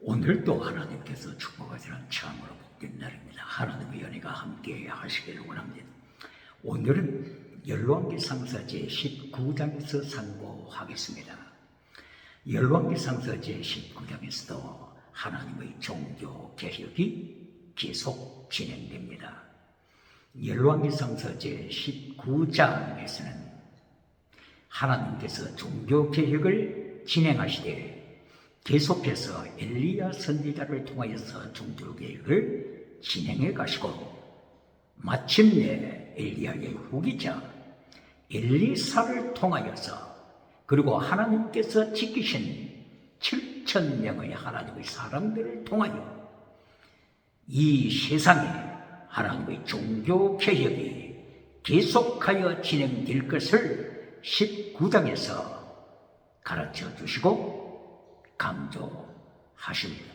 오늘도 하나님께서 축복하시는 참으로 복된 날입니다. 하나님의 연회가 함께 하시기를 원합니다. 오늘은 열왕기상서 제19장에서 상고하겠습니다. 열왕기상서 제19장에서도 하나님의 종교 개혁이 계속 진행됩니다. 열왕기상서 제19장에서는 하나님께서 종교 개혁을 진행하시되 계속해서 엘리야 선지자를 통하여서 종교 개혁을 진행해 가시고 마침내 엘리야의 후기자 엘리사를 통하여서 그리고 하나님께서 지키신 7,000명의 하나님의 사람들을 통하여 이 세상에 하나님의 종교 개혁이 계속하여 진행될 것을 19장에서 가르쳐 주시고 강조하십니다.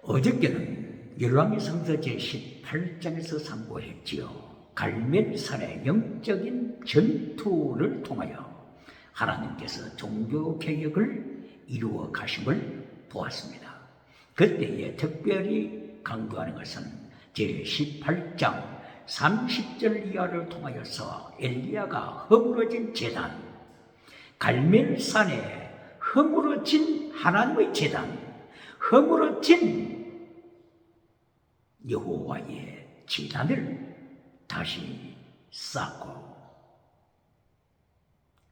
어저께는 열왕기상서 제18장에서 상고했지요. 갈멜산의 영적인 전투를 통하여 하나님께서 종교개혁을 이루어 가심을 보았습니다. 그때에 특별히 강조하는 것은 제18장 30절 이하를 통하여서 엘리야가 허물어진 제단, 갈멜산에 허물어진 하나님의 제단, 허물어진 여호와의 제단을 다시 쌓고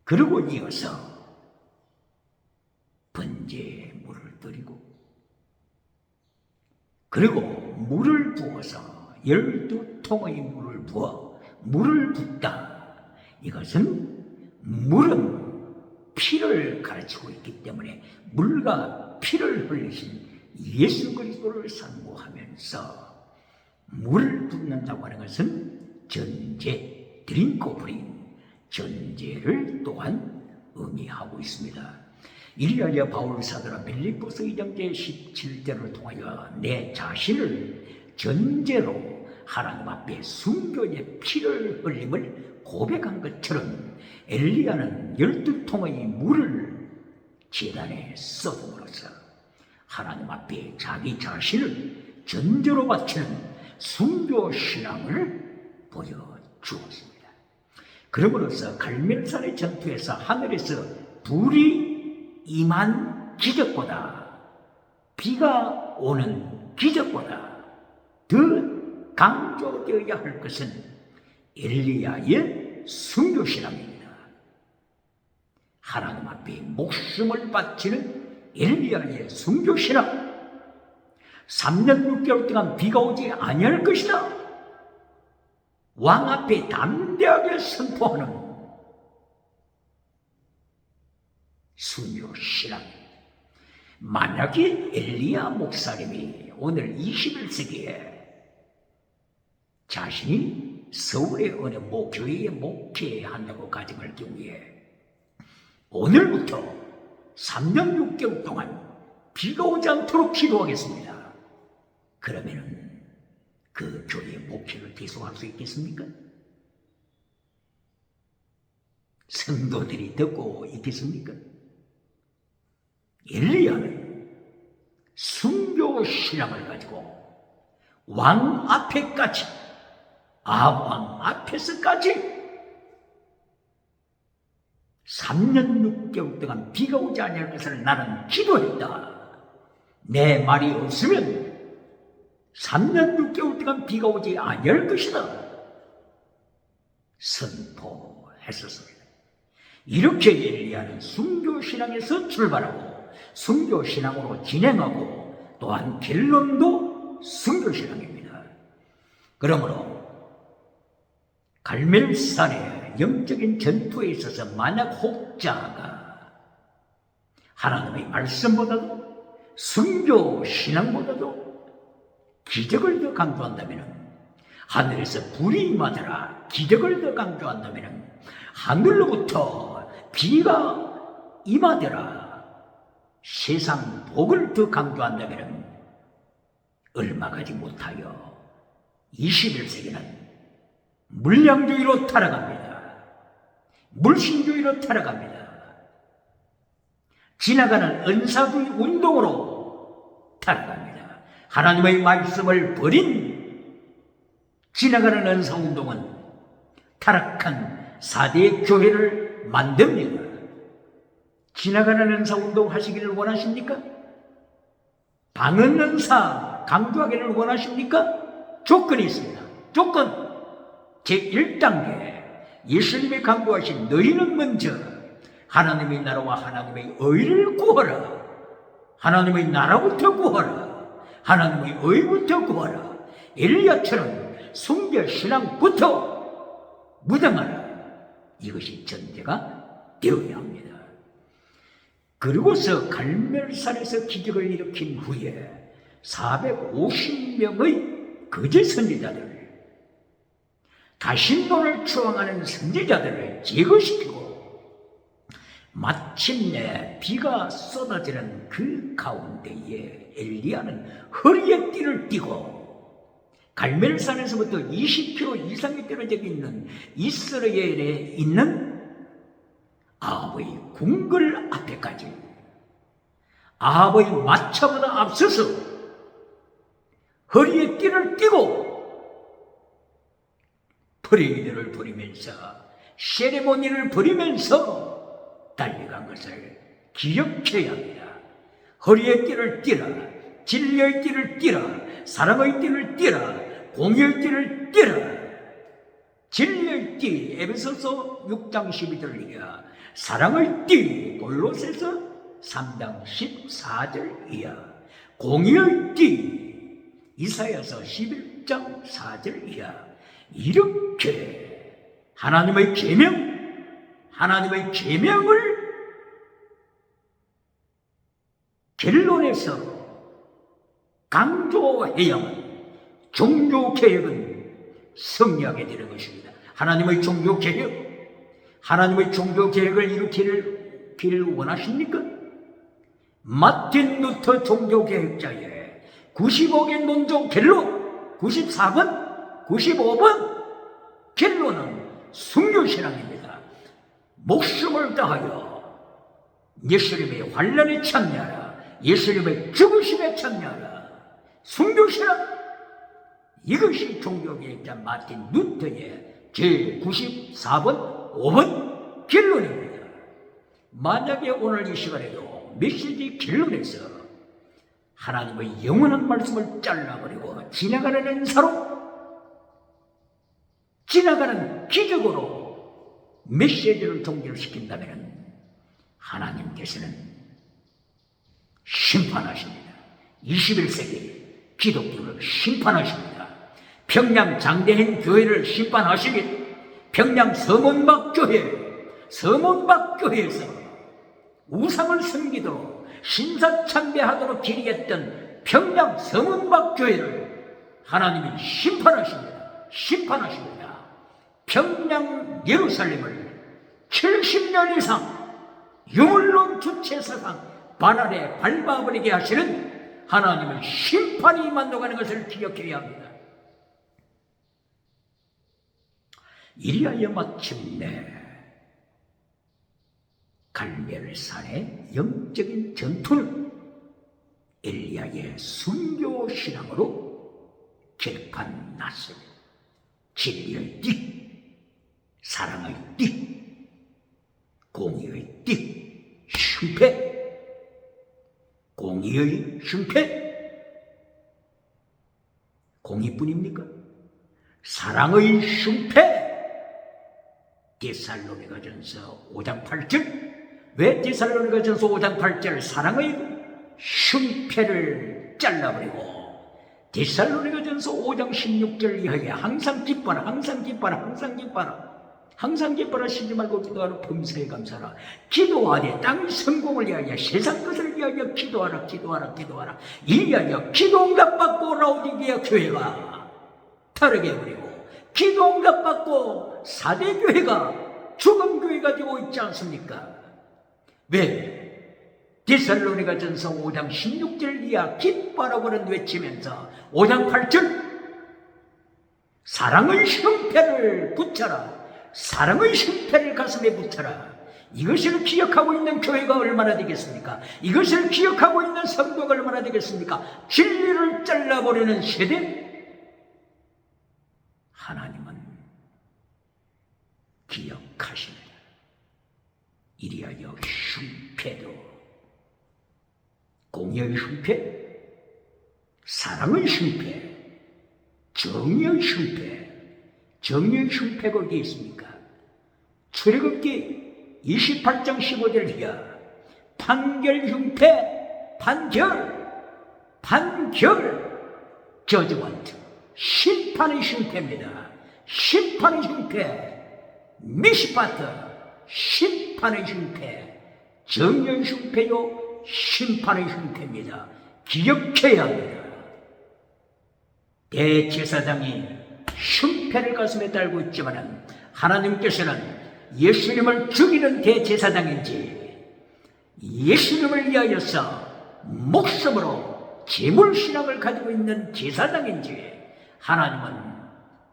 그리고 이어서 번제에 물을 드리고 그리고 물을 부어서 12통의 물을 부어 물을 붓다. 이것은 물은 피를 가르치고 있기 때문에 물과 피를 흘리신 예수 그리스도를 상고하면서 물을 붓는다고 하는 것은 전제, 드링크 오프링, 전제를 또한 의미하고 있습니다. 이리하여 바울 사도라 빌립보서 2장 17절을 통하여 내 자신을 전제로 하나님 앞에 순교의 피를 흘림을 고백한 것처럼 엘리야는 12통의 물을 제단에 쏟음으로써 하나님 앞에 자기 자신을 전제로 바치는 순교신앙을 보여주었습니다. 그러므로서 갈멜산의 전투에서 하늘에서 불이 임한 기적보다 비가 오는 기적보다 더 강조되어야 할 것은 엘리야의 순교신앙입니다. 하나님 앞에 목숨을 바치는 엘리야의 순교신앙. 3년 6개월 동안 비가 오지 아니할 것이다. 왕 앞에 담대하게 선포하는 순교신앙입니다. 만약에 엘리야 목사님이 오늘 21세기에 자신이 서울의 어느 교회에 목회한다고 가정할 경우에 오늘부터 3년 6개월 동안 비가 오지 않도록 기도하겠습니다. 그러면은 그 교회의 목회를 계속할 수 있겠습니까? 성도들이 듣고 있겠습니까? 엘리야는 순교신앙을 가지고 왕 앞에까지 왕 앞에서까지 3년 6개월 동안 비가 오지 아니할 것을 나는 기도했다. 내 말이 없으면 3년 6개월 동안 비가 오지 아니할 것이다. 선포했었습니다. 이렇게 엘리야는 순교신앙에서 출발하고 순교신앙으로 진행하고 또한 결론도 순교신앙입니다. 그러므로 갈멜산의 영적인 전투에 있어서 만약 혹자가 하나님의 말씀보다도 순교신앙보다도 기적을 더 강조한다면 하늘에서 불이 임하더라 기적을 더 강조한다면 하늘로부터 비가 임하더라 세상 복을 더 강조한다면 얼마 가지 못하여 21세기는 물량주의로 타락합니다. 물신주의로 타락합니다. 지나가는 은사주의 운동으로 타락합니다. 하나님의 말씀을 버린 지나가는 은사운동은 타락한 4대 교회를 만듭니다. 지나가는 은사운동 하시기를 원하십니까? 방언 은사 강조하기를 원하십니까? 조건이 있습니다. 조건 제1단계 예수님이 강조하신 너희는 먼저 하나님의 나라와 하나님의 의를 구하라. 하나님의 나라부터 구하라. 하나님의 의부터 구하라. 엘리야처럼 숭배 신앙부터 무장하라. 이것이 전제가 되어야 합니다. 그리고서 갈멜산에서 기적을 일으킨 후에 450명의 거짓 선지자들, 다신론을 추앙하는 선지자들을 제거시키고 마침내 비가 쏟아지는 그 가운데에 엘리야는 허리에 띠를 띠고 갈멜산에서부터 20km 이상이 떨어져 있는 이스라엘에 있는 아합의 궁궐 앞에까지 아합의 마차보다 앞서서 허리에 띠를 띠고 프레이드를 부리면서 세레모니를 부리면서 달려간 것을 기억해야 합니다. 허리에 띠를 띠라, 진리의 띠를 띠라, 사랑의 띠를 띠라, 공의의 띠를 띠라. 진리의 띠 에베소서 6장 12절이야. 사랑의 띠 골로새서 3장 14절 이하. 공의의 띠 이사야서 11장 4절 이하. 이렇게 하나님의 계명을 결론에서 강조해야만 종교개혁은 승리하게 되는 것입니다. 하나님의 종교개혁을 일으키기를 원하십니까? 마틴 루터 종교개혁자의 95개 논조 결론 94번, 95번 결론은 순교신앙입니다. 목숨을 다하여 예수님의 환란에 참여하라. 예수님의 죽으심에 참여하라. 순교신앙, 이것이 종교개혁자 마틴 루터의 제94번 5번 결론입니다. 만약에 오늘 이 시간에도 메시지 결론에서 하나님의 영원한 말씀을 잘라버리고 지나가는 은사로, 지나가는 기적으로 메시지를 종결시킨다면 하나님께서는 심판하십니다. 21세기 기독교를 심판하십니다. 평양 장대행 교회를 심판하십니다. 평양 서문박교회에서 우상을 섬기도록 신사참배하도록 기리했던 평양 서문박교회를 하나님이 심판하십니다. 평양 예루살렘을 70년 이상 유물론 주체사상 반환에 밟아버리게 하시는 하나님의 심판이 만나가는 것을 기억해야 합니다. 이리하여 마침내 갈멜산의 영적인 전투는 엘리야의 순교신앙으로 결판났습니다. 진리의 띠, 사랑의 띠, 공의의 띠, 공의의 흉패, 공의뿐입니까? 사랑의 흉패. 데살로니가전서 5장 8절. 왜 데살로니가전서 5장 8절 사랑의 흉패를 잘라버리고 데살로니가전서 5장 16절 이하에 항상 기뻐라, 항상 기뻐라, 쉬지 말고 기도하라, 범사에 감사하라. 기도하되 땅의 성공을 위하여, 세상 것을 위하여 기도하라. 이리하여 기도 응답받고 라오디게아 교회가 타락해버리고 기도 응답받고 4대 교회가 죽은 교회가 되고 있지 않습니까? 왜? 데살로니가전서 5장 16절 이하 기뻐라고는 외치면서 5장 8절 사랑의 흉패를 붙여라. 사랑의 흉패를 가슴에 붙여라. 이것을 기억하고 있는 교회가 얼마나 되겠습니까? 이것을 기억하고 있는 성도가 얼마나 되겠습니까? 진리를 잘라버리는 세대? 하나님은 기억하십니다. 이리하여 흉패도, 공의의 흉패, 사랑의 흉패, 정의의 흉패, 정의의 흉패가 어디 있습니까? 출애굽기 28장 15절을 이어 판결 흉패, 판결, 저주먼트, 심판의 흉패입니다. 심판의 흉패, 미시파트, 심판의 흉패, 정의의 흉패요, 심판의 흉패입니다. 기억해야 합니다. 대제사장이 흉패를 가슴에 달고 있지만 하나님께서는 예수님을 죽이는 대제사장인지 예수님을 위하여서 목숨으로 재물신앙을 가지고 있는 제사장인지 하나님은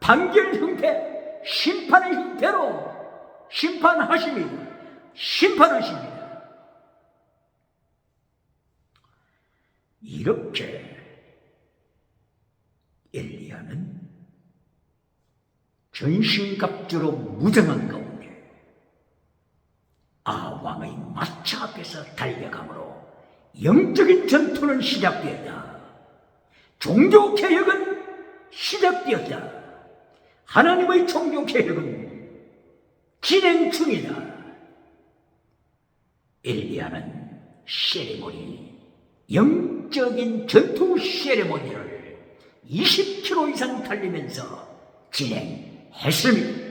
판결 흉패, 심판의 흉패로 심판하십니다. 이렇게 엘리야는 전신갑주로 무장한 가운데 왕의 마차 앞에서 달려가므로 영적인 전투는 시작되었다. 종교개혁은 시작되었다. 하나님의 종교개혁은 진행 중이다. 엘리야는 세레모니, 영적인 전투 세레모니를 20km 이상 달리면서 진행했습니다.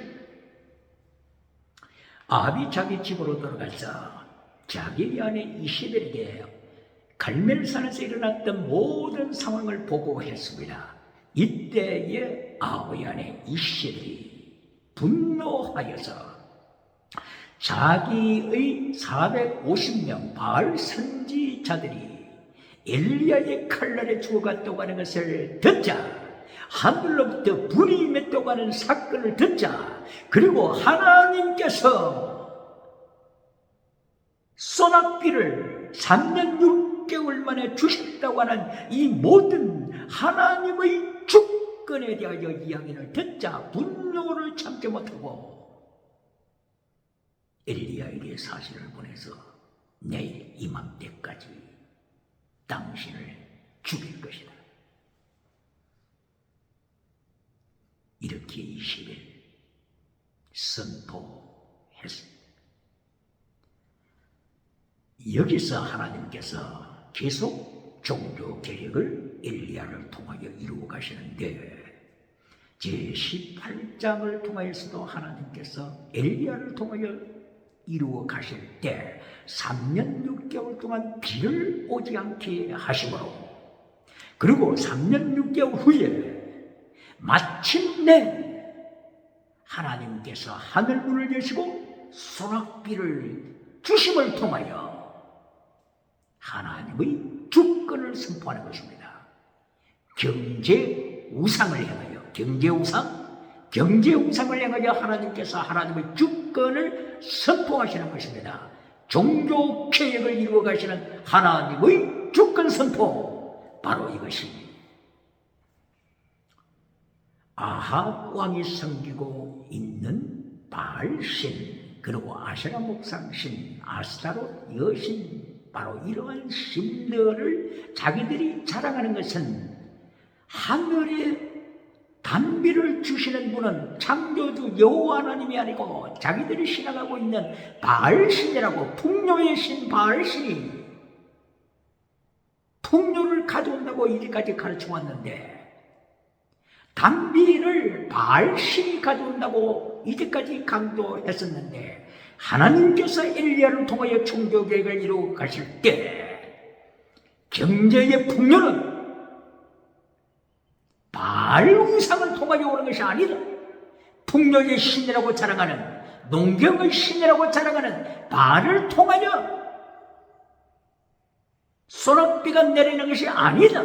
아합이 자기 집으로 돌아가서 자기 아내 이세벨에게 갈멜산에서 일어났던 모든 상황을 보고했습니다. 이때에 아합의 아내 이세벨이 분노하여서 자기의 450명 바알 선지자들이 엘리야의 칼날에 죽어갔다고 하는 것을 듣자, 하늘로부터 불이 임했다고 하는 사건을 듣자, 그리고 하나님께서 소낙비를 3년 6개월 만에 주셨다고 하는 이 모든 하나님의 주권에 대하여 이야기를 듣자 분노를 참지 못하고 엘리야에게 사신을 보내서 내일 이맘때까지 당신을 죽일 것이다. 이렇게 이시벨 선포했습니다. 여기서 하나님께서 계속 종교 개혁을 엘리야를 통하여 이루어 가시는데 제18장을 통하여서도 하나님께서 엘리야를 통하여 이루어 가실 때 3년 6개월 동안 비를 오지 않게 하시므로, 그리고 3년 6개월 후에 마침내 하나님께서 하늘문을 여시고 소낙비를 주심을 통하여 하나님의 주권을 선포하는 것입니다. 경제 우상을 향하여, 경제 우상을 향하여 하나님께서 하나님의 주권을 선포하시는 것입니다. 종교 개혁을 이루어 가시는 하나님의 주권 선포, 바로 이것입니다. 아합 왕이 섬기고 있는 바알신, 그리고 아세라 목상신, 아스타롯 여신, 바로 이러한 신들을 자기들이 자랑하는 것은 하늘에 단비를 주시는 분은 창조주 여호와 하나님이 아니고 자기들이 신앙하고 있는 바알신이라고, 풍요의 신 바알신이 풍요를 가져온다고 이제까지 가르쳐 왔는데, 단비를 바알신이 가져온다고 이제까지 강조했었는데, 하나님께서 엘리야를 통하여 종교개혁을 이루어 가실 때 경제의 풍요는 바알 우상을 통하여 오는 것이 아니다. 풍요의 신이라고 자랑하는, 농경의 신이라고 자랑하는 바알을 통하여 소낙비가 내리는 것이 아니다.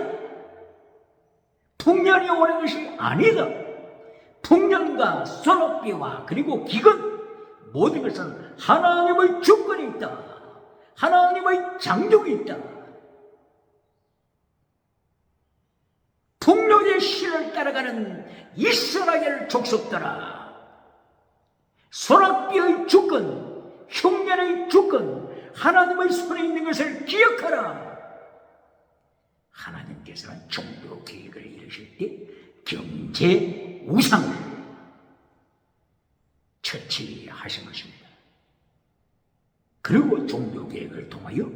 풍년이 오는 것이 아니다. 풍년과 소낙비와 그리고 기근, 모든 것은 하나님의 주권이 있다. 하나님의 장족이 있다. 풍요의 신을 따라가는 이스라엘 족속들아, 소낙비의 주권, 흉년의 주권, 하나님의 손에 있는 것을 기억하라. 하나님께서는 종교 계획을 이루실 때 경제 우상을 처치하신 것입니다. 그리고 종교 계획을 통하여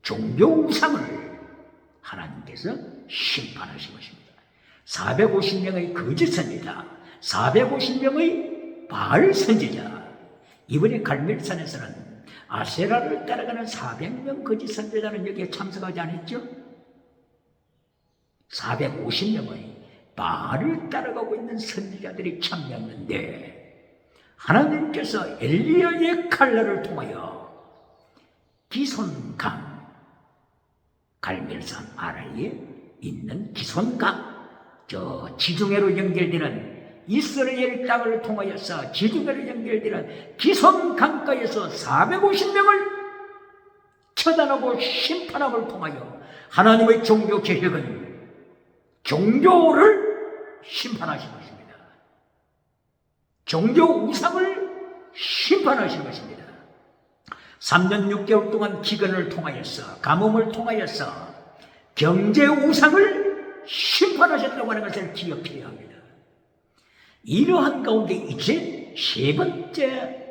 종교 우상을 하나님께서 심판하신 것입니다. 450명의 거짓 선지자, 450명의 바알 선지자. 이번에 갈멜산에서는 아세라를 따라가는 400명 거짓 선지자는 여기에 참석하지 않았죠? 450명의 바알을 따라가고 있는 선지자들이 참여했는데, 하나님께서 엘리야의 칼날을 통하여 기손강, 갈멜산 아라이에 있는 기손강, 저 지중해로 연결되는 이스라엘 땅을 통하여서 지중해로 연결되는 기손강가에서 450명을 처단하고 심판함을 통하여 하나님의 종교 계획은 종교를 심판하신 것입니다. 종교 우상을 심판하신 것입니다. 3년 6개월 동안 기근을 통하여서, 가뭄을 통하여서 경제 우상을 심판하셨다고 하는 것을 기억해야 합니다. 이러한 가운데 이제 세 번째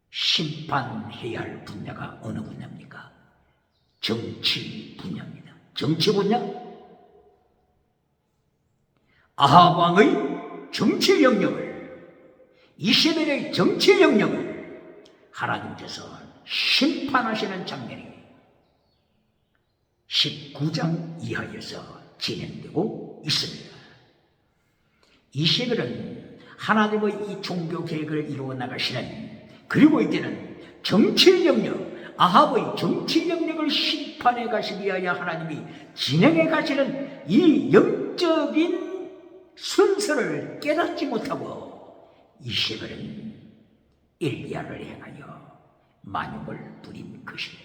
심판해야 할 분야가 어느 분야입니까? 정치 분야입니다. 정치 분야? 아합 왕의 정치 영역을, 이세벨의 정치 영역을 하나님께서 심판하시는 장면이 19장 이하에서 진행되고 있습니다. 이세벨은 하나님의 이 종교 계획을 이루어 나가시는, 그리고 이제는 정치 영역, 아합의 정치 영역을 심판해 가시기 위하여 하나님이 진행해 가시는 이 영적인 순서를 깨닫지 못하고 이세벨은 엘리야를 행하여 만용을 부린 것입니다.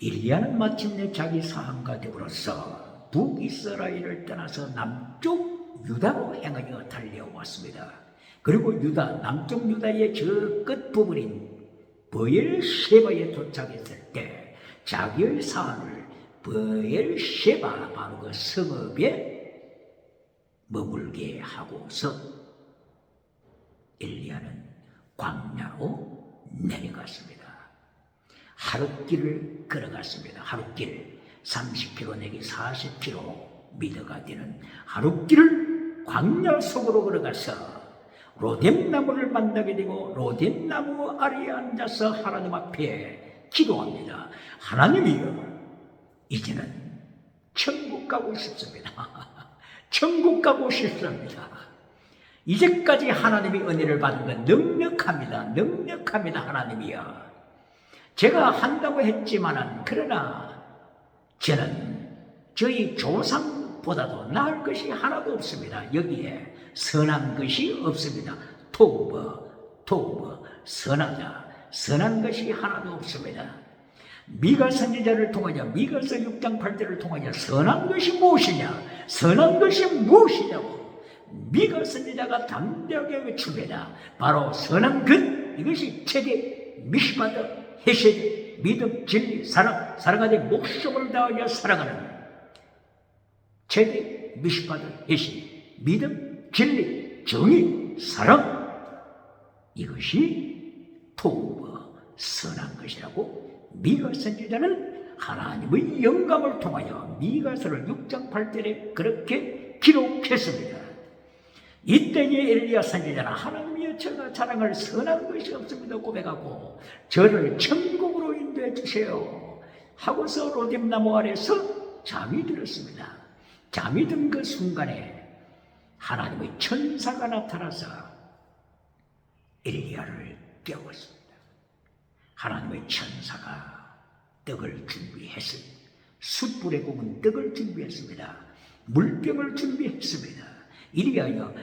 엘리야는 마침내 자기 사함과 더불어서 북이스라엘을 떠나서 남쪽 유다로 행하여 달려왔습니다. 그리고 유다, 남쪽 유다의 저 끝부분인 브엘셰바에 도착했을 때 자기의 사안을 브엘셰바, 바로 그 성읍에 머물게 하고서 엘리야는 광야로 내려갔습니다. 하룻길을 걸어갔습니다. 하룻길 30km 내지 40km 미터가 되는 하룻길을 광야 속으로 걸어가서 로뎀나무를 만나게 되고 로뎀나무 아래에 앉아서 하나님 앞에 기도합니다. 하나님이여, 이제는 천국 가고 싶습니다. 천국 가고 싶습니다. 이제까지 하나님이 은혜를 받은 건 넉넉합니다. 하나님이여, 제가 한다고 했지만은, 그러나 저는 저희 조상보다도 나을 것이 하나도 없습니다. 여기에 선한 것이 없습니다. 토브 선한 것이 하나도 없습니다. 미가 선지자를 통하여, 미가서 6장 8절을 통하여 선한 것이 무엇이냐, 선한 것이 무엇이냐고 미가 선지자가 담대하게 외칩니다. 바로 선한 것, 이것이 체계, 미시바드, 헤세드, 믿음, 진리, 사랑하되 목숨을 다하여 사랑하는 체계, 미시바드, 헤세드, 믿음, 진리, 정의, 사랑, 이것이 토브, 선한 것이라고 미가 선지자는 하나님의 영감을 통하여 미가서를 6장 8절에 그렇게 기록했습니다. 이때에 엘리야 선지자는 하나님이여, 제가 자랑할 선한 것이 없습니다 고백하고 저를 천국으로 인도해 주세요 하고서 로뎀나무 아래서 잠이 들었습니다. 잠이 든 그 순간에 하나님의 천사가 나타나서 엘리야를 깨웠습니다. 하나님의 천사가 떡을 준비했습니다. 숯불에 구운 떡을 준비했습니다. 물병을 준비했습니다. 이리하여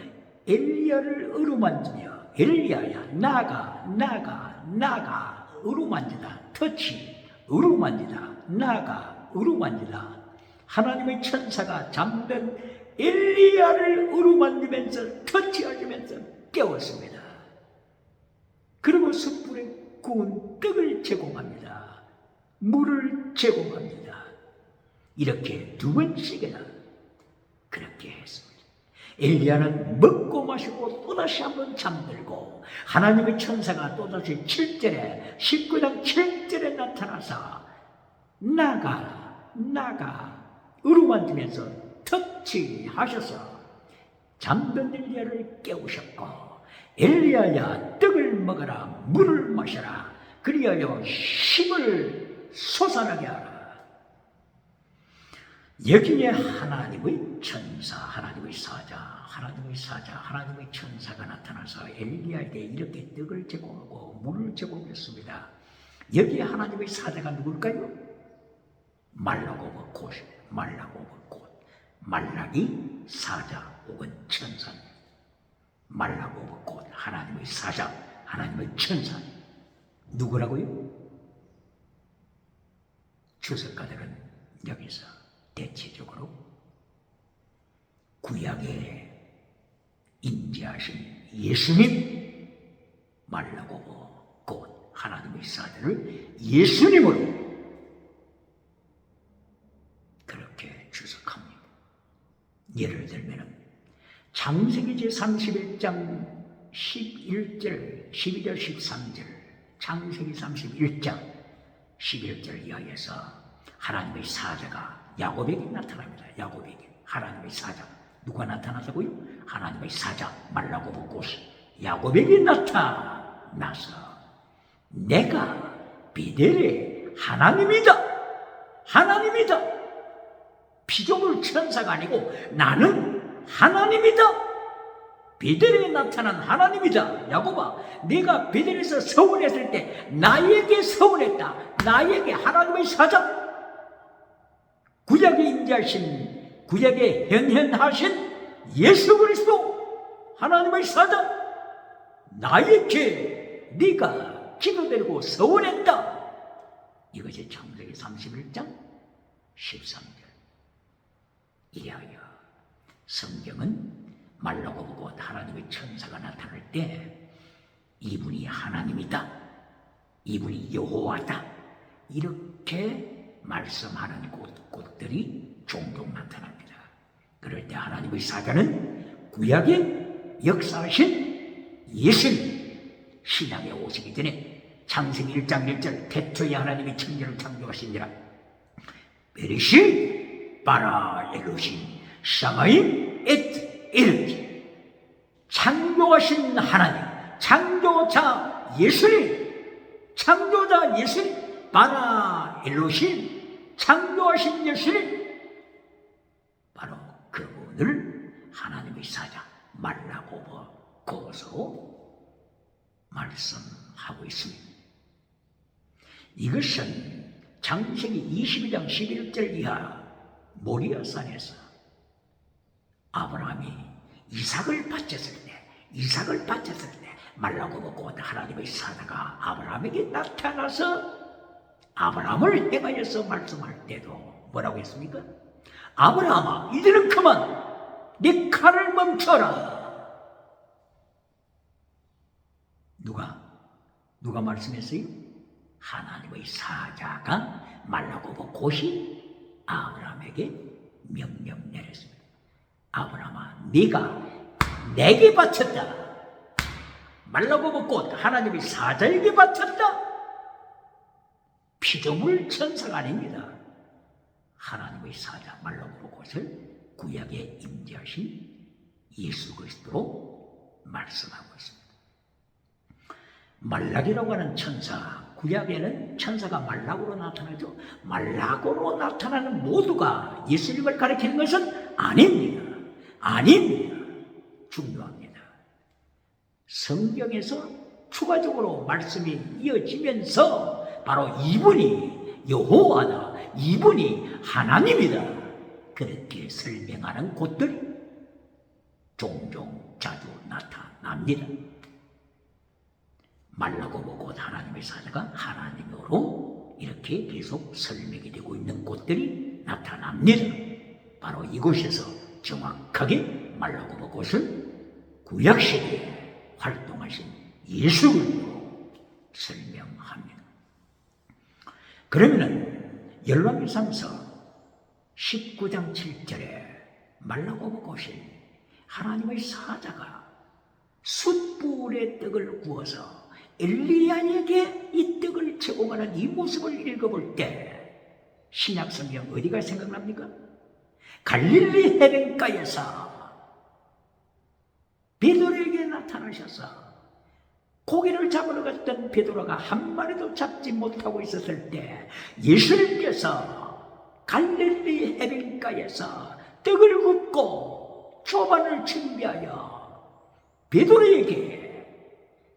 엘리야를 어루만지며 엘리야야 나가 어루만지다. 터치 어루만지다. 나가 어루만지다. 하나님의 천사가 잠든 엘리야를 어루만지면서 터치하면서 깨웠습니다. 그리고 숯불에 구운 떡을 제공합니다. 물을 제공합니다. 이렇게 2번씩이나 그렇게 했습니다. 엘리야는 먹고 마시고 또다시 한번 잠들고 하나님의 천사가 또다시 7절에 19장 7절에 나타나서 나가 어루만지면서 터치하셔서 잠든 엘리야를 깨우셨고 엘리야야 떡을 먹어라 물을 마셔라 그리하여 힘을 솟아나게 하라. 여기에 하나님의 천사, 하나님의 사자, 하나님의 천사가 나타나서 엘리야에게 이렇게 떡을 제공하고 물을 제공했습니다. 여기에 하나님의 사자가 누굴까요? 말라고 봇, 말라기 사자 혹은 천사. 말라고 봇, 하나님의 사자, 하나님의 천사. 누구라고요? 주석가들은 여기서 대체적으로 구약에 인지하신 예수님 말라고 곧 하나님의 사자를 예수님으로 그렇게 주석합니다. 예를 들면 창세기 제31장 11절, 12절, 13절 창세기 31장 11절 이하에서 하나님의 사자가 야곱에게 나타납니다. 야곱에게 하나님의 사자 누가 나타나서고요? 하나님의 사자 말라고 봇이 야곱에게 나타나서 내가 베델의 하나님이다. 피조물 천사가 아니고 나는 하나님이다. 베델에 나타난 하나님이다. 야곱아, 내가 베델에서 서원했을 때 나에게 서원했다. 나에게 하나님의 사자 구약에 인자하신 구약에 현현하신 예수 그리스도 하나님의 사자 나에게 네가 기도드리고 서원했다. 이것이 창세기 31장 13절. 이하여 성경은 말라고 보고 하나님의 천사가 나타날 때 이분이 하나님이다. 이분이 여호와다. 이렇게 말씀하는 곳들이 종종 나타납니다. 그럴 때 하나님의 사자는 구약에 역사하신 예수님 신약에 오시기 전에 창세기 1장 1절 태초에 하나님이 천지를 창조하시니라 베리시 바라 엘로힘 샤마임 엣 에르기 창조하신 하나님 창조자 예수님 창조자 예수님 바라 엘로힘 창조하신 예수님 바로 그분을 하나님의 사자 말라고 그것으로 말씀하고 있습니다. 이것은 창세기 22장 11절 이하 모리아산에서 아브라함이 이삭을 바쳤을 때 말라고 보고 하나님의 사자가 아브라함에게 나타나서 아브라함을 향하여서 말씀할 때도 뭐라고 했습니까? 아브라함아 이제는 그만 네 칼을 멈춰라. 누가 말씀했어요? 하나님의 사자가 말라고 곧이 아브라함에게 명령 내렸습니다. 아브라함아 네가 내게 바쳤다. 말라고 곧 하나님의 사자에게 바쳤다. 피조물 천사가 아닙니다. 하나님의 사자 말라고 곧을 구약에 임재하신 예수 그리스도로 말씀하고 있습니다. 말락이라고 하는 천사, 구약에는 천사가 말락으로 나타나죠. 말락으로 나타나는 모두가 예수님을 가리키는 것은 아닙니다. 중요합니다. 성경에서 추가적으로 말씀이 이어지면서 바로 이분이 여호와다, 이분이 하나님이다, 그렇게 설명하는 곳들이 종종 자주 나타납니다. 말라고 보고 하나님의 사자가 하나님으로 이렇게 계속 설명이 되고 있는 곳들이 나타납니다. 바로 이곳에서 정확하게 말라고 보고는 구약시대에 활동하신 예수 그리스도로 설명합니다. 그러면은 열왕기상서 19장 7절에 말라고 보고신 하나님의 사자가 숯불에 떡을 구워서 엘리야에게 이 떡을 제공하는 이 모습을 읽어볼 때 신약 성경 어디가 생각납니까? 갈릴리 해변가에서 베드로에게 나타나셔서 고기를 잡으러 갔던 베드로가 한 마리도 잡지 못하고 있었을 때 예수님께서 갈릴리 해변가에서 떡을 굽고 초반을 준비하여 베드로에게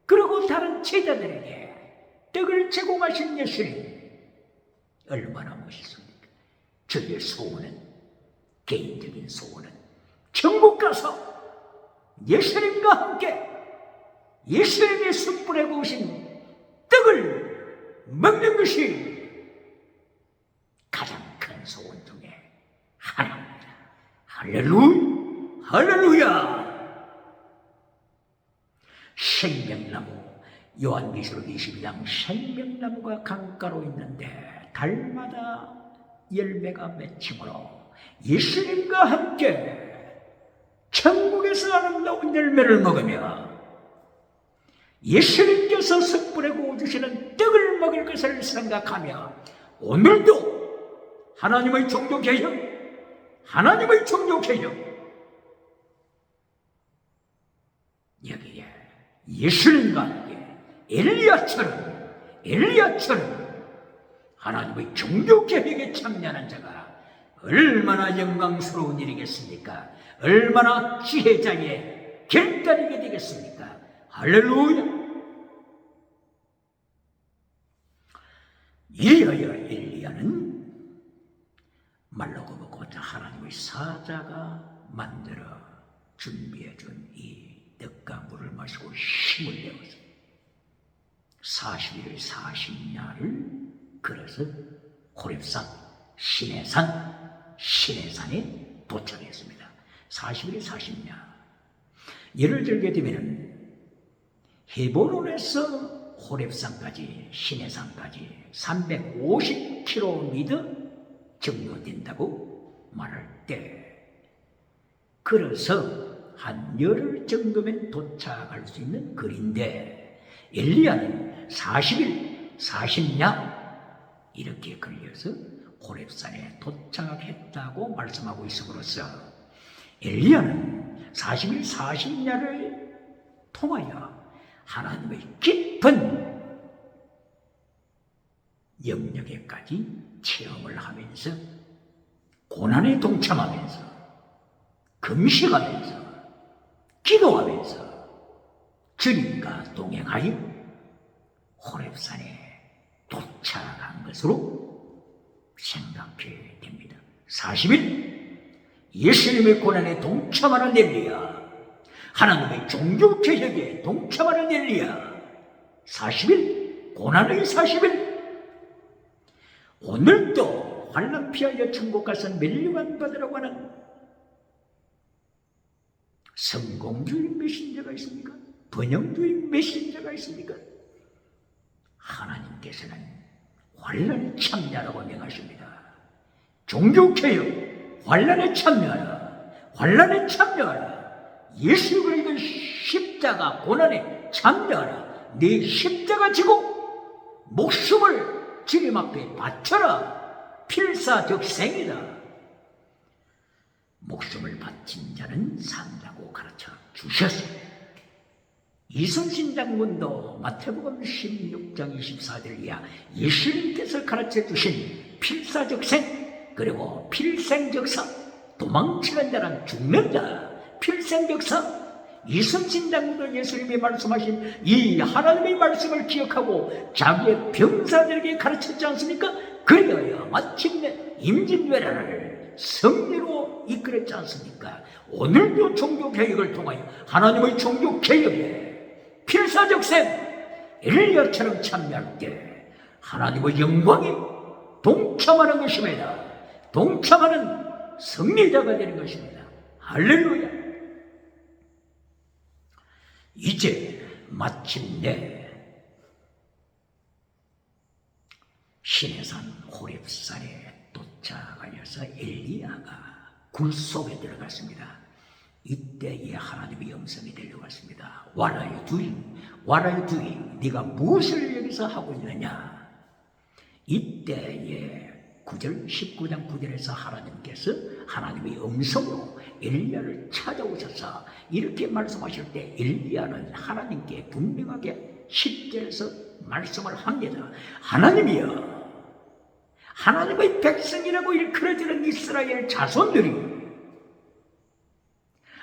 그리고 다른 제자들에게 떡을 제공하신 예수님 얼마나 멋있습니까? 저의 소원은, 개인적인 소원은 천국 가서 예수님과 함께 예수님의 숯불에 구우신 떡을 먹는 것이 가장 큰 소원 중에 하나입니다. 할렐루야! 할렐루야! 생명나무, 요한계시록 22장 생명나무가 강가로 있는데 달마다 열매가 맺힘으로 예수님과 함께 천국에서 아름다운 열매를 먹으며 예수님께서 숯불에 구워주시는 떡을 먹을 것을 생각하며 오늘도 하나님의 종교개혁, 하나님의 종교개혁 여기에 예수님과 함께 엘리야처럼 하나님의 종교개혁에 참여하는 자가 얼마나 영광스러운 일이겠습니까? 얼마나 지혜자의 결단이게 되겠습니까? 할렐루야! 이어야 엘리야는 말라고 보고 하나님의 사자가 만들어 준비해준 이 떡과 물을 마시고 힘을 내어서 40일 40야를 걸어서 호렙산 시내산에 도착했습니다. 40일 40야. 예를 들게 되면 헤브론에서 호렙산까지 시내산까지 350km 정도 된다고 말할 때 걸어서 한 열흘 정도면 도착할 수 있는 거리인데 엘리야는 40일 40야 이렇게 걸려서 호렙산에 도착했다고 말씀하고 있음으로써 엘리야는 40일 40야를 통하여 하나님의 깊은 영역에까지 체험을 하면서 고난에 동참하면서 금식하면서 기도하면서 주님과 동행하여 호렙산에 도착한 것으로 생각해 됩니다. 40일 예수님의 고난에 동참하는 엘리야, 하나님의 종교개혁에 동참하는 엘리야, 40일 고난의 40일. 오늘도 환난 피하여 천국 가서 멸류관 받으라고 하는 성공주의 메신저가 있습니까? 번영주의 메신저가 있습니까? 하나님께서는 환난에 참여하라고 명하십니다. 종교개혁, 환난에 참여하라. 환난에 참여하라. 예수 그리스도의 십자가 고난에 참여하라. 네 십자가 지고 목숨을 주님 앞에 바쳐라. 필사적생이다. 목숨을 바친 자는 산다고 가르쳐 주셨습니다. 이순신 장군도 마태복음 16장 24절 이하 예수님께서 가르쳐 주신 필사적생 그리고 필생적사, 도망치는 자란 죽는 자, 필생적사, 이순신 장군도 예수님이 말씀하신 이 하나님의 말씀을 기억하고 자기의 병사들에게 가르쳤지 않습니까? 그리하여 마침내 임진왜란을 승리로 이끌었지 않습니까? 오늘도 종교개혁을 통하여 하나님의 종교개혁에 필사적생, 엘리야처럼 참여할 때 하나님의 영광이 동참하는 것입니다. 동참하는 승리자가 되는 것입니다. 할렐루야. 이제 마침내 시내산 호렙산에 도착하여서 엘리야가 굴 속에 들어갔습니다. 이때에 하나님의 음성이 들려왔습니다. What are you doing? What are you doing? 네가 무엇을 여기서 하고 있느냐? 이때에 9절, 19장 9절에서 하나님께서 하나님의 음성으로 엘리야를 찾아오셔서 이렇게 말씀하실 때 엘리야는 하나님께 분명하게 10절에서 말씀을 합니다. 하나님이여, 하나님의 백성이라고 일컬어지는 이스라엘 자손들이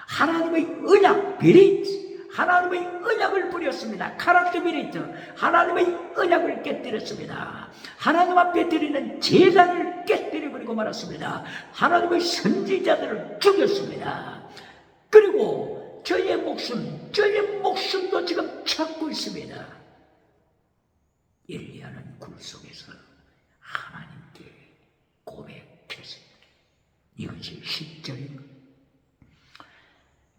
하나님의 언약, 베리트, 하나님의 언약을 버렸습니다. 카라트 베리트, 하나님의 언약을 깨뜨렸습니다. 하나님 앞에 드리는 제단을 깨뜨려버리고 말았습니다. 하나님의 선지자들을 죽였습니다. 그리고 저의 목숨도 지금 찾고 있습니다. 엘리야는 굴 속에서 하나님께 고백했습니다. 이것이 10절입니다.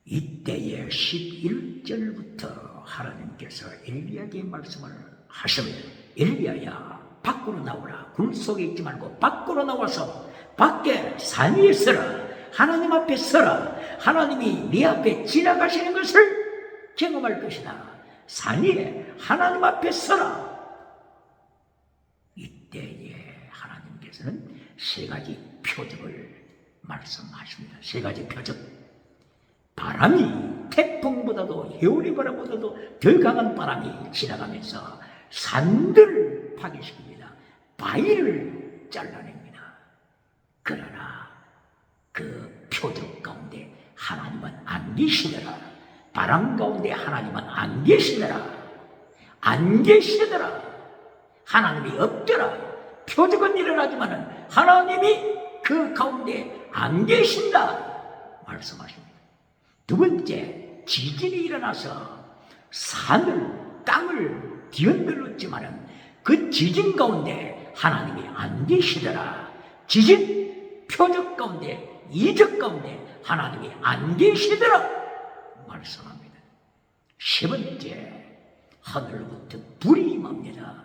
이때에 11절부터 하나님께서 엘리야에게 말씀을 하십니다. 엘리야야, 밖으로 나오라. 굴 속에 있지 말고 밖으로 나와서 밖에 산 위에 서라. 하나님 앞에 서라. 하나님이 네 앞에 지나가시는 것을 경험할 것이다. 산 위에 하나님 앞에 서라. 이때에 하나님께서는 세 가지 표적을 말씀하십니다. 세 가지 표적. 바람이 태풍보다도 해오리바람보다도 더 강한 바람이 지나가면서 산들을 파괴시킵니다. 바위를 잘라냅니다. 그러나 그 표적 가운데 하나님은 안 계시더라. 바람 가운데 하나님은 안 계시더라. 안 계시더라. 하나님이 없더라. 표적은 일어나지만은 하나님이 그 가운데 안 계신다 말씀하십니다. 두 번째, 지진이 일어나서 산을, 땅을 뒤흔들었지만은 그 지진 가운데 하나님이 안 계시더라. 지진, 표적 가운데, 이적 가운데 하나님이 안 계시더라 말씀합니다. 세 번째, 하늘로부터 불이 임합니다.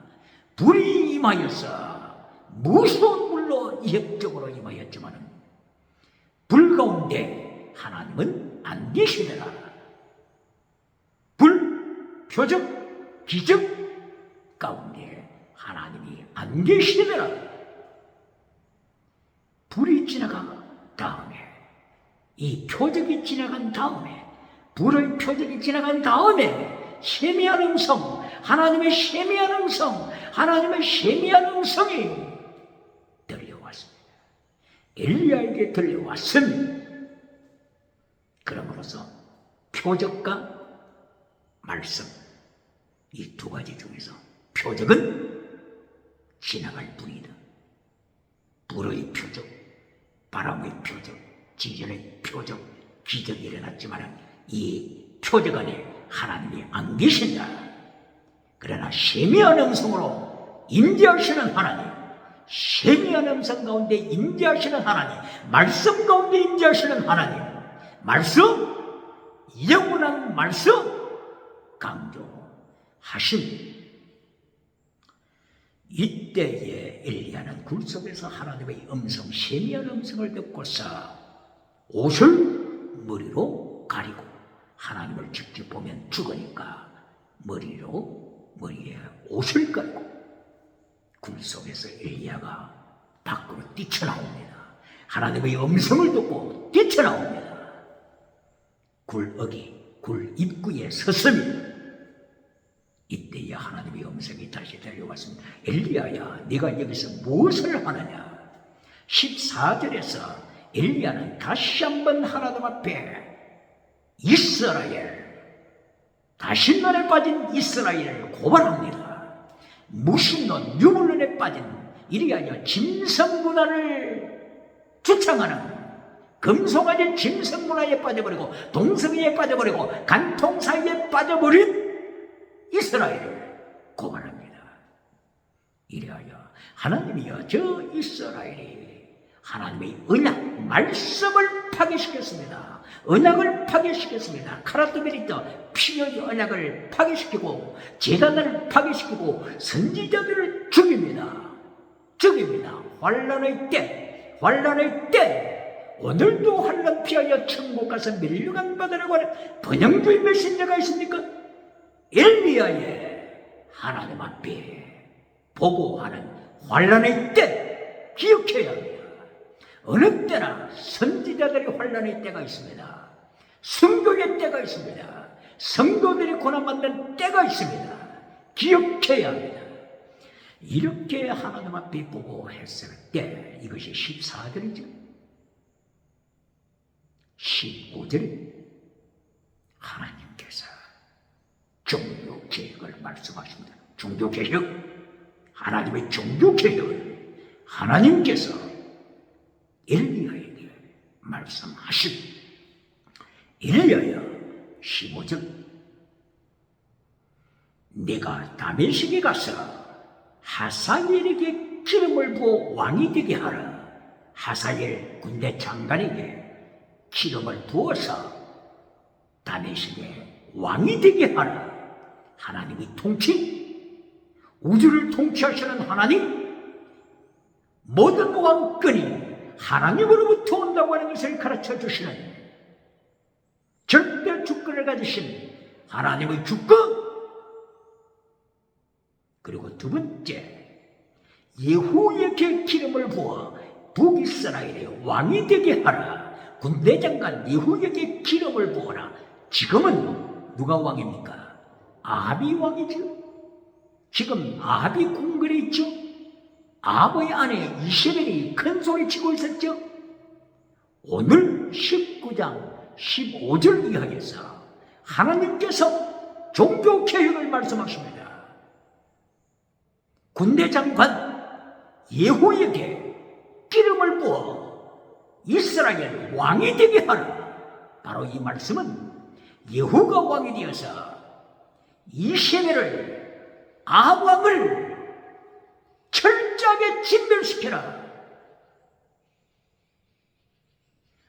불이 임하여서 무서운 불로 이협적으로 임하였지만은 불 가운데 하나님은 안 계시더라. 불, 표적, 기적 가운데 하나님이 안 계시더라. 불이 지나간 다음에, 이 표적이 지나간 다음에, 불의 표적이 지나간 다음에 세미한 음성, 하나님의 세미한 음성, 하나님의 세미한 음성이 들려왔습니다. 엘리야에게 들려왔으니 그러므로서 표적과 말씀, 이 두 가지 중에서 표적은 지나갈 불이다. 불의 표적, 바람의 표적, 지진의 표적, 기적이 일어났지만 이 표적 안에 하나님이 안 계신다. 그러나 세미한 음성으로 임재하시는 하나님, 세미한 음성 가운데 임재하시는 하나님, 말씀 가운데 임재하시는 하나님, 말씀, 영원한 말씀 강조하신 이때에 엘리야는 굴 속에서 하나님의 음성, 세미한 음성을 듣고서 옷을 머리로 가리고, 하나님을 직접 보면 죽으니까 머리에 옷을 가리고 굴 속에서 엘리야가 밖으로 뛰쳐나옵니다. 하나님의 음성을 듣고 뛰쳐나옵니다. 굴 입구에 섰습니다. 이때야 하나님의 음성이 다시 들려왔습니다. 엘리야야, 네가 여기서 무엇을 하느냐? 14절에서 엘리야는 다시 한번 하나님 앞에 이스라엘, 다신론에 빠진 이스라엘을 고발합니다. 무신론, 유물론에 빠진 이리하여 짐승문화를 주창하는, 금송아지 짐승문화에 빠져버리고 동성애에 빠져버리고 간통사에 빠져버린 이스라엘, 고발합니다. 이래하여 하나님이여 저 이스라엘이 하나님의 언약 말씀을 파괴시켰습니다. 언약을 파괴시켰습니다. 카라토베리터 피의 언약을 파괴시키고 제단을 파괴시키고 선지자들을 죽입니다. 환란의 때 오늘도 환란 피하여 천국 가서 멸류관 받으라고 하는 번영주의 메신저가 있습니까? 엘리야의 하나님 앞에 보고하는 환란의 때 기억해야 합니다. 어느 때나 선지자들의 환란의 때가 있습니다. 성도의 때가 있습니다. 성도들이 고난받는 때가 있습니다. 기억해야 합니다. 이렇게 하나님 앞에 보고했을 때 이것이 14절이죠. 15절 하나님께서 종교개혁을 말씀하십니다. 종교개혁, 하나님의 종교개혁을 하나님께서 엘리야에게 말씀하시고 엘리야여 15절 내가 다메섹에 가서 하사엘에게 기름을 부어 왕이 되게 하라. 하사엘 군대 장관에게 기름을 부어서 다메섹에 왕이 되게 하라. 하나님의 통치, 우주를 통치하시는 하나님, 모든 왕권이 하나님으로부터 온다고 하는 것을 가르쳐 주시는 절대 주권을 가지신 하나님의 주권. 그리고 두 번째, 예후에게 기름을 부어 북이스라엘의 왕이 되게 하라. 군대장관 예후에게 기름을 부어라. 지금은 누가 왕입니까? 아합이 왕이죠. 지금 아합이 궁궐에 있죠. 아합의 아내 이세벨이 큰 소리 치고 있었죠. 오늘 19장 15절 이하에서 하나님께서 종교개혁을 말씀하십니다. 군대장관 예후에게 기름을 부어 이스라엘 왕이 되게 하라. 바로 이 말씀은 예후가 왕이 되어서 이세벨을 아합 왕을 철저하게 진멸시켜라.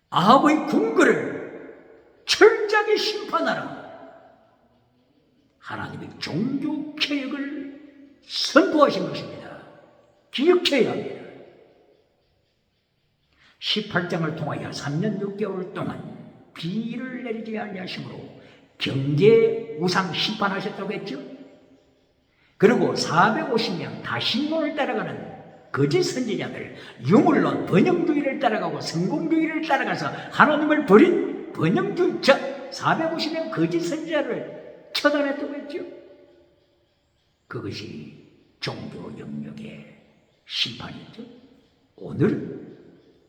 아합의 궁궐을 철저하게 심판하라. 하나님의 종교개혁을 선포하신 것입니다. 기억해야 합니다. 18장을 통하여 3년 6개월 동안 비를 내리지 아니하심으로 경제 우상 심판하셨다고 했죠. 그리고 450명 다신론을 따라가는 거짓 선지자들, 유물론 번영주의를 따라가고 성공주의를 따라가서 하나님을 버린 번영주의자 450명 거짓 선지자를 처단했다고 했죠. 그것이 종교 영역의 심판이죠. 오늘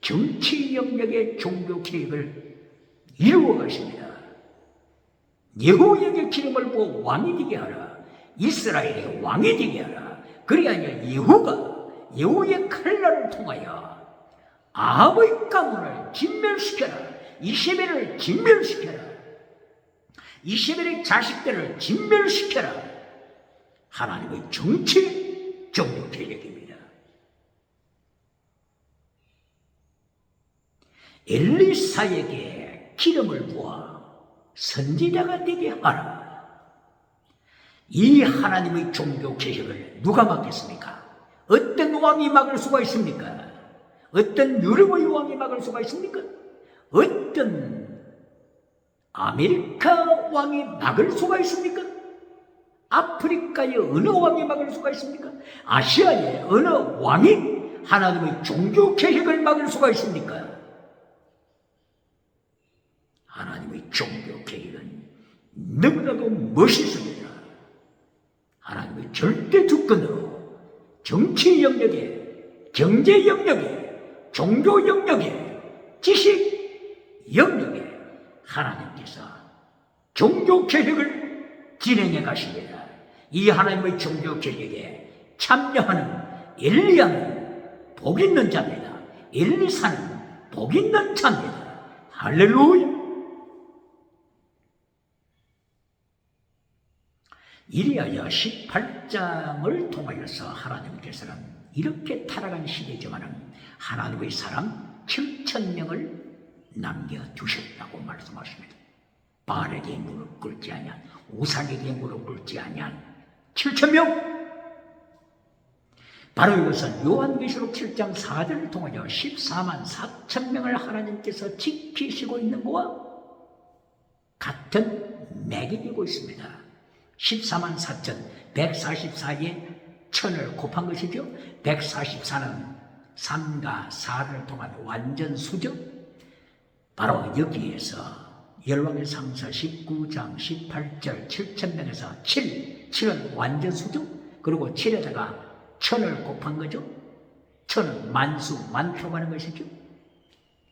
정치 영역의 종교 개혁을 이루어 가십니다. 예후에게 기름을 부어 왕이 되게 하라. 이스라엘의 왕이 되게 하라. 그리하여 예후의 칼날을 통하여 아합의 가문을 진멸시켜라. 이세벨을 진멸시켜라. 이세벨의 자식들을 진멸시켜라. 하나님의 정치 종교 개혁입니다. 엘리사에게 기름을 부어 선지자가 되게 하라. 이 하나님의 종교 개혁을 누가 막겠습니까? 어떤 왕이 막을 수가 있습니까? 어떤 유럽의 왕이 막을 수가 있습니까? 어떤 아메리카 왕이 막을 수가 있습니까? 아프리카의 어느 왕이 막을 수가 있습니까? 아시아의 어느 왕이 하나님의 종교 개혁을 막을 수가 있습니까? 하나님의 종교 개혁은 너무나도 멋있습니다. 하나님의 절대 주권으로 정치 영역에, 경제 영역에, 종교 영역에, 지식 영역에 하나님께서 종교 개혁을 진행해 가십니다. 이 하나님의 종교 개혁에 참여하는 엘리야는 복 있는 자입니다. 엘리사는 복 있는 자입니다. 할렐루야. 이리하여 18장을 통하여서 하나님께서는 이렇게 타락한 시대지만은 하나님의 사람 7,000명을 남겨두셨다고 말씀하십니다. 바알에게 무릎 꿇지 아니한, 우상에게 무릎 꿇지 아니한 7,000명. 바로 이것은 요한계시록 7장 4절을 통하여 14만 4천 명을 하나님께서 지키시고 있는 것과 같은 맥이 되고 있습니다. 14만 4천, 144에 1000을 곱한 것이죠. 144는 3과 4를 통한 완전 수죠. 바로 여기에서 열왕의 상서 19장 18절 7,000명에서 7은 완전 수죠. 그리고 7에다가 1000을 곱한 거죠. 1000은 만수, 만표가 하는 것이죠.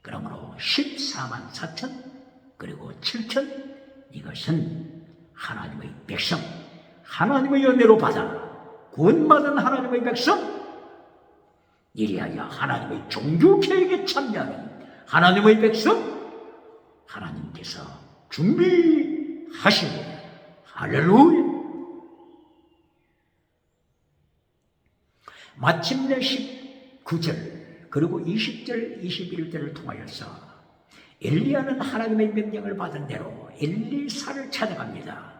그러므로 14만 4천 그리고 7천, 이것은 하나님의 백성, 하나님의 은혜로 받아 구원받은 하나님의 백성, 이리하여 하나님의 종교개혁에 참여하는 하나님의 백성, 하나님께서 준비하십니다. 할렐루야. 마침내 19절 그리고 20절 21절을 통하여서 엘리야는 하나님의 명령을 받은 대로 엘리사를 찾아갑니다.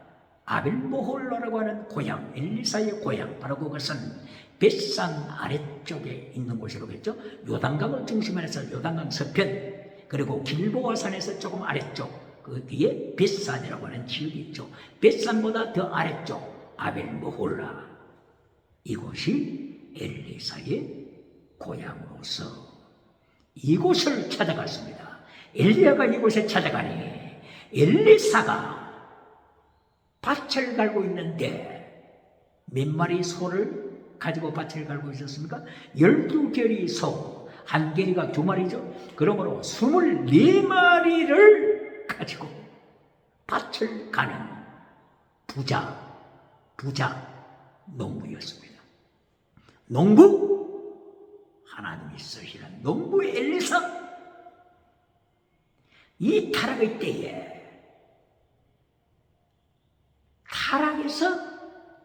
아벨모홀라라고 하는 고향, 엘리사의 고향, 바로 그것은 벳산 아래쪽에 있는 곳이라고했죠. 요단강을 중심으로 해서 요단강 서편, 그리고 길보아산에서 조금 아래쪽, 그 뒤에 벳산이라고 하는 지역이 있죠. 벳산보다 더 아래쪽 아벨모홀라, 이곳이 엘리사의 고향으로서 이곳을 찾아갔습니다. 엘리야가 이곳에 찾아가니 엘리사가 밭을 갈고 있는데 몇 마리 소를 가지고 밭을 갈고 있었습니까? 12결이 소, 한 결이가 2마리죠. 그러므로 24마리를 가지고 밭을 가는 부자 농부였습니다. 농부, 하나님이 쓰시는 농부의 엘리사, 이 타락의 때에 타락에서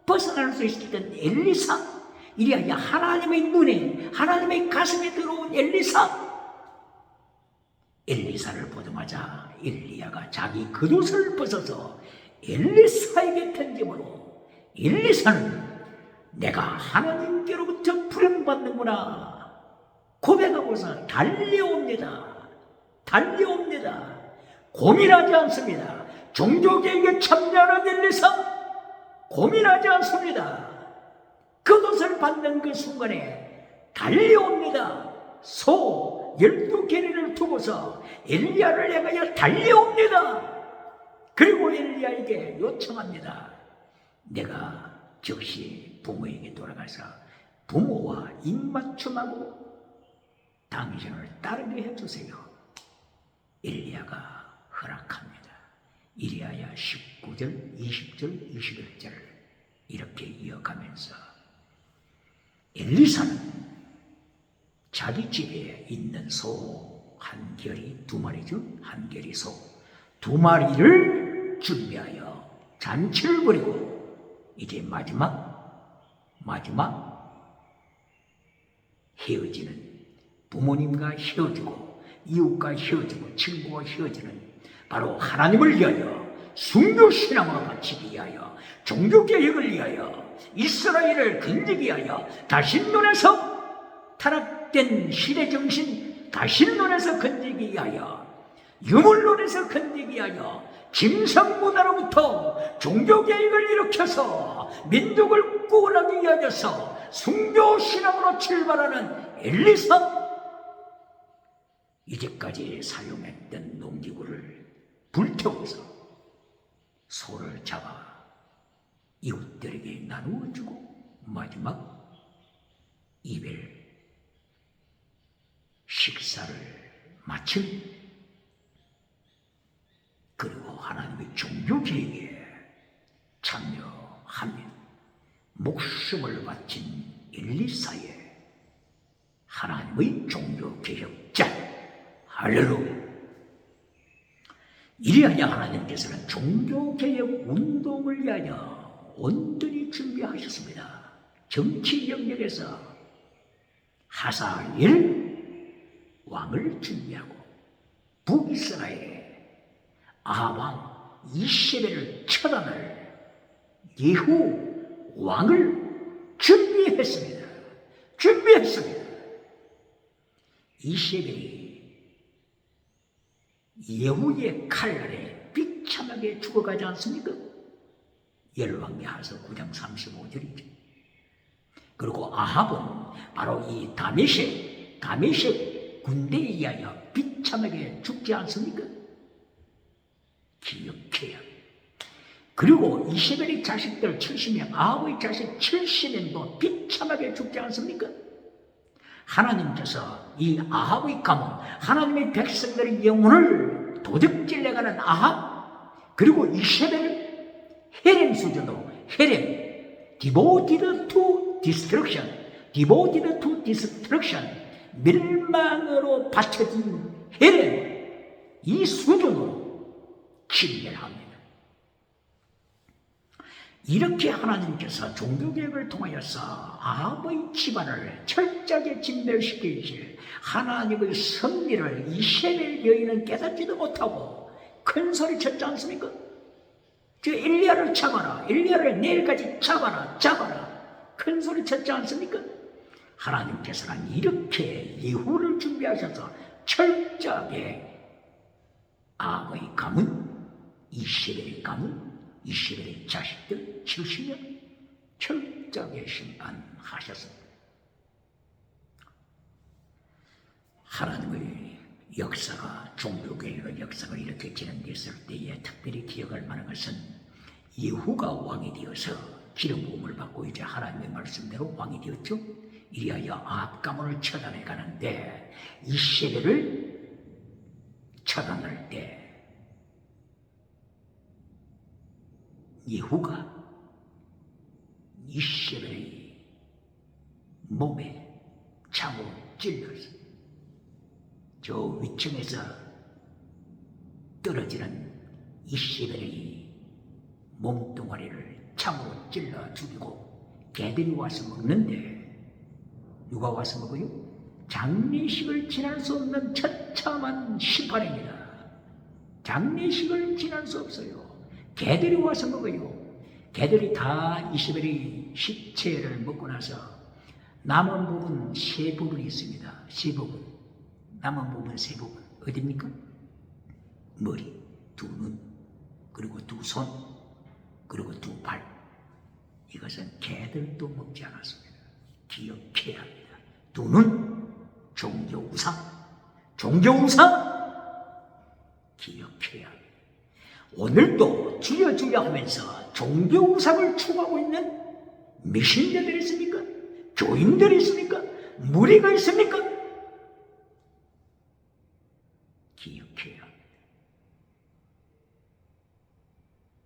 벗어날 수 있었던 엘리사, 이리하여 하나님의 눈에, 하나님의 가슴에 들어온 엘리사를 보자마자 엘리야가 자기 겉옷을 벗어서 엘리사에게 던짐으로 엘리사는 내가 하나님께로부터 부름받는구나 고백하고서 달려옵니다. 고민하지 않습니다. 종교개혁에 참여하는 엘리사 고민하지 않습니다. 겉옷을 받는 그 순간에 달려옵니다. 소 12개를 두고서 엘리야를 향하여 달려옵니다. 그리고 엘리야에게 요청합니다. 내가 즉시 부모에게 돌아가서 부모와 입맞춤하고 당신을 따르게 해주세요. 엘리야가 허락합니다. 이리하여 19절, 20절, 21절을 이렇게 이어가면서 엘리사는 자기 집에 있는 소 한 결이 2마리죠. 한 결이 소 2마리를 준비하여 잔치를 벌이고 이제 마지막 헤어지는, 부모님과 헤어지고 이웃과 헤어지고 친구와 헤어지는, 바로 하나님을 위하여 순교신앙으로 바치기 위하여 종교개혁을 위하여 이스라엘을 건지기 위하여 다신론에서 타락된 시대정신 다신론에서 건지기 위하여 유물론에서 건지기 위하여 짐승문화로부터 종교개혁을 일으켜서 민족을 구원하기 위하여서 순교신앙으로 출발하는 엘리사, 이제까지 사용했던 농기구를 불태워서 소를 잡아 이웃들에게 나누어주고 마지막 이별 식사를 마친, 그리고 하나님의 종교개혁에 참여합니다. 목숨을 바친 엘리사의 하나님의 종교개혁자, 할렐루야. 이리하여 하나님께서는 종교개혁 운동을 위하여 온전히 준비하셨습니다. 정치 영역에서 하사엘 왕을 준비하고 북이스라엘에 아합 이세벨을 처단할 예후 왕을 준비했습니다. 이세벨이 예후의 칼 아래 비참하게 죽어가지 않습니까? 열왕기하서 9장 35절이죠. 그리고 아합은 바로 이 다메섹 군대에 의하여 비참하게 죽지 않습니까? 기억해야. 그리고 이세벨의 자식들 70명, 아합의 자식 70명도 비참하게 죽지 않습니까? 하나님께서 이 아합의 가문, 하나님의 백성들의 영혼을 도적질내가는 아합, 그리고 이세벨, 헤렘 수준으로, 헤렘, devoted to destruction, 멸망으로 바쳐진 헤렘, 이 수준으로 진멸합니다. 이렇게 하나님께서 종교개혁을 통하여서 아합의 집안을 철저하게 진멸시키실 하나님의 섭리를 이세벨 여인은 깨닫지도 못하고 큰 소리 쳤지 않습니까? 저 엘리야를 잡아라, 엘리야를 내일까지 잡아라 큰 소리 쳤지 않습니까? 하나님께서는 이렇게 예후를 준비하셔서 철저하게 아합의 가문, 이세벨의 가문, 이세벨의 자식들 70명 철저하게 심판하셨습니다. 하나님의 역사가, 종교개혁의 역사가 이렇게 진행됐을 때에 특별히 기억할 만한 것은 예후가 왕이 되어서 기름 부음을 받고 이제 하나님의 말씀대로 왕이 되었죠. 이리하여 아합 가문을 처단해 가는데 이세벨을 처단할 때 예후가 이세벨의 몸에 창으로 찔렀어. 저 위층에서 떨어지는 이세벨의 몸뚱아리를 창으로 찔러 죽이고 개들이 와서 먹는데 누가 와서 먹어요? 장례식을 지날 수 없는 처참한 심판입니다. 장례식을 지날 수 없어요. 개들이 와서 먹어요. 개들이 다 이세벨의 시체를 먹고 나서 남은 부분 세 부분이 있습니다. 세 부분. 남은 부분 세 부분. 어디입니까? 머리, 두 눈, 그리고 두 손, 그리고 두 발. 이것은 개들도 먹지 않았습니다. 기억해야 합니다. 두 눈, 종교우상. 기억해야 합니다. 오늘도 주여 하면서 종교우상을 추구하고 있는 미신자들이 있습니까? 교인들이 있습니까? 무리가 있습니까? 기억해야 합니다.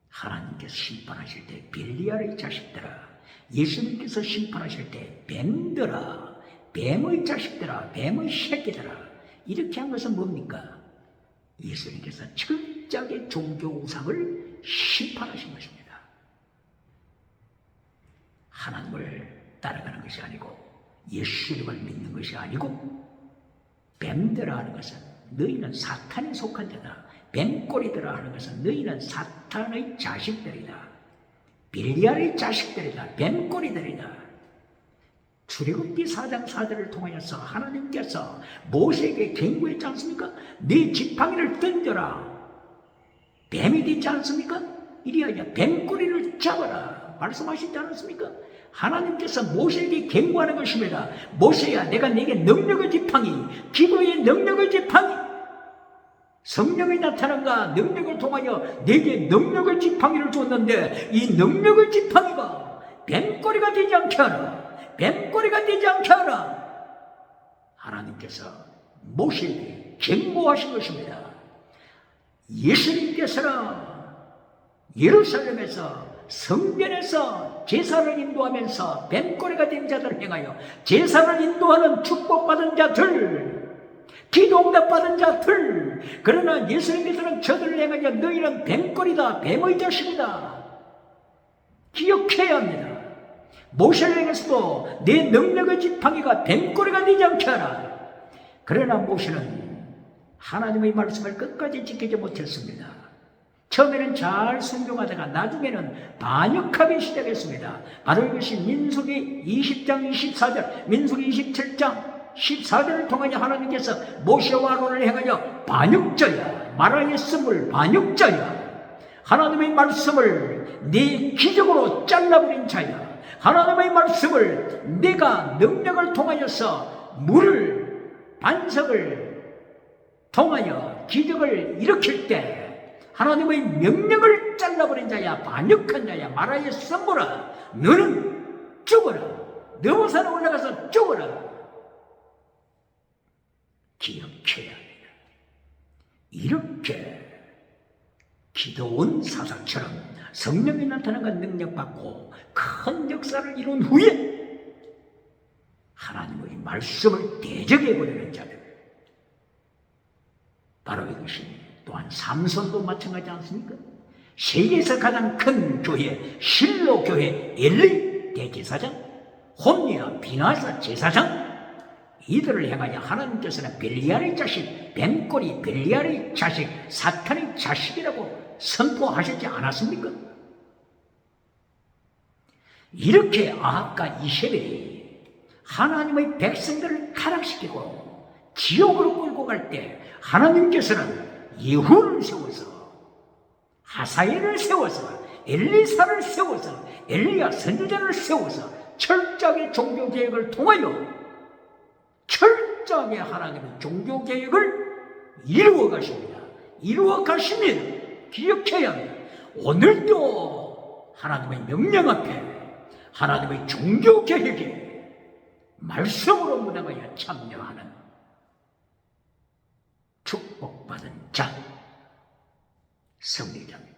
하나님께서 심판하실 때 벨리알의 자식들아, 예수님께서 심판하실 때 뱀들아, 뱀의 자식들아, 뱀의 새끼들아, 이렇게 한 것은 뭡니까? 예수님께서 철저하게 종교우상을 심판하신 것입니다. 하나님을 따라가는 것이 아니고 예수님을 믿는 것이 아니고 뱀들아 하는 것은 너희는 사탄에 속한 자다. 뱀꼬리들아 하는 것은 너희는 사탄의 자식들이다. 빌리알의 자식들이다. 뱀꼬리들이다. 출애굽기 4장 4절을 통하여서 하나님께서 모세에게 경고했지 않습니까? 네 지팡이를 던져라. 뱀이 되지 않습니까? 이리하여 뱀꼬리를 잡아라. 말씀하시지 않았습니까? 하나님께서 모세에게 경고하는 것입니다. 모세야, 내가 네게 능력의 지팡이, 기도의 능력의 지팡이, 성령이 나타난가 능력을 통하여 네게 능력의 지팡이를 줬는데 이 능력의 지팡이가 뱀꼬리가 되지 않게 하라. 뱀꼬리가 되지 않게 하라. 하나님께서 모세에게 경고하신 것입니다. 예수님께서는 예루살렘에서 성전에서 제사를 인도하면서 뱀꼬리가 된 자들을 행하여 제사를 인도하는 축복받은 자들, 기도응답 받은 자들, 그러나 예수님께서는 저들을 행하여 너희는 뱀꼬리다, 뱀의 자식이다. 기억해야 합니다. 모세를 향해서도 내 능력의 지팡이가 뱀꼬리가 되지 않게 하라. 그러나 모세는 하나님의 말씀을 끝까지 지키지 못했습니다. 처음에는 잘 순종하다가 나중에는 반역하기 시작했습니다. 바로 이것이 민수기 20장 24절, 민수기 27장 14절을 통하여 하나님께서 모세와 아론을 향하여 반역자야, 말하였음을 반역자야, 하나님의 말씀을 네 기적으로 잘라버린 자야, 하나님의 말씀을 내가 능력을 통하여서 물을, 반석을 통하여 기적을 일으킬 때 하나님의 명령을 잘라버린 자야, 반역한 자야, 말하여 선보라, 너는 죽어라, 너보산에 올라가서 죽어라. 기억해야 합니다. 이렇게 기도원 사사처럼 성령이 나타난 것 능력받고 큰 역사를 이룬 후에 하나님의 말씀을 대적해버리는 자들, 바로 이것이 또한 삼손도 마찬가지지 않습니까? 세계에서 가장 큰 교회 실로 교회 엘리 대제사장, 홈리아 비나사 제사장, 이들을 향하여 하나님께서는 벨리알의 자식, 뱀꼬리 벨리알의 자식, 사탄의 자식이라고 선포하셨지 않았습니까? 이렇게 아합과 이세벨이 하나님의 백성들을 타락시키고 지옥으로 끌고 갈 때 하나님께서는 예후를 세워서, 하사엘을 세워서, 엘리사를 세워서, 엘리야 선지자를 세워서 철저하게 종교개혁을 통하여 철저하게 하나님의 종교개혁을 이루어 가십니다. 이루어 가십니다. 기억해야 합니다. 오늘도 하나님의 명령 앞에 하나님의 종교개혁에 말씀으로 무당하여 참여하는 축복받은 자, 승리자입니다.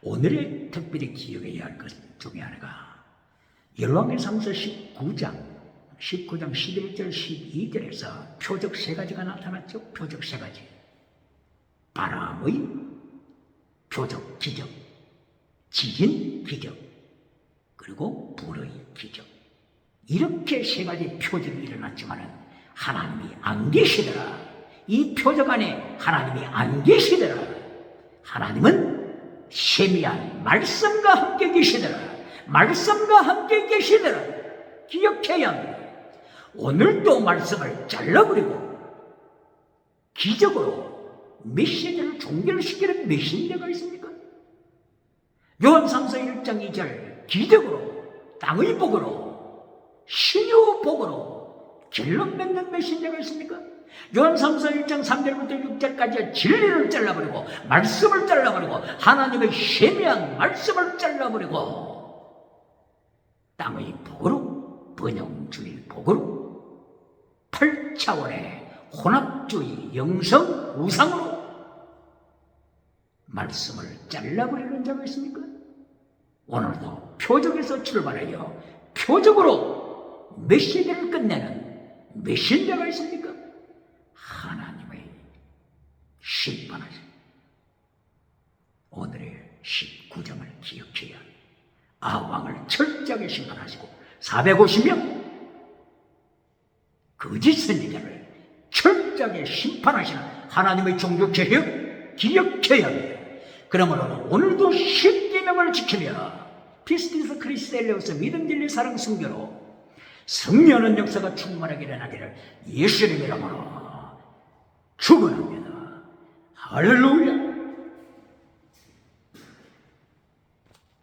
오늘의 특별히 기억해야 할 것 중에 하나가 열왕기상서 19장 11절 12절에서 표적 세 가지가 나타났죠. 표적 세 가지. 바람의 표적 기적, 지진 기적, 그리고 불의 기적. 이렇게 세 가지 표적이 일어났지만 하나님이 안 계시더라. 이 표적 안에 하나님이 안 계시더라. 하나님은 세미한 말씀과 함께 계시더라. 말씀과 함께 계시더라. 기억해야 합니다. 오늘도 말씀을 잘라버리고 기적으로 메시지를 종결시키는 메신저가 있습니까? 요한 3서 1장 2절 기적으로, 땅의 복으로, 신유 복으로 결론 맺는 메신저가 있습니까? 요한 3서 1장 3절부터 6절까지 진리를 잘라버리고 말씀을 잘라버리고 하나님의 세미한 말씀을 잘라버리고 땅의 복으로, 번영주의 복으로, 8차원의 혼합주의 영성 우상으로 말씀을 잘라버리는 자가 있습니까? 오늘도 표적에서 출발하여 표적으로 메시지를 끝내는 메신저가 있습니까? 하나님의 심판하신 오늘의 19장을 기억해야 합니다. 아왕을 철저하게 심판하시고 450명 거짓 선지자를 철저하게 심판하시는 하나님의 종교개혁 기억해야 합니다. 그러므로 오늘도 10계명을 지키며 피스티스 크리스텔레오스 믿음 진리 사랑 순교로 승리하는 역사가 충만하게 일어나기를 예수님 이름으로 축원합니다. 할렐루야.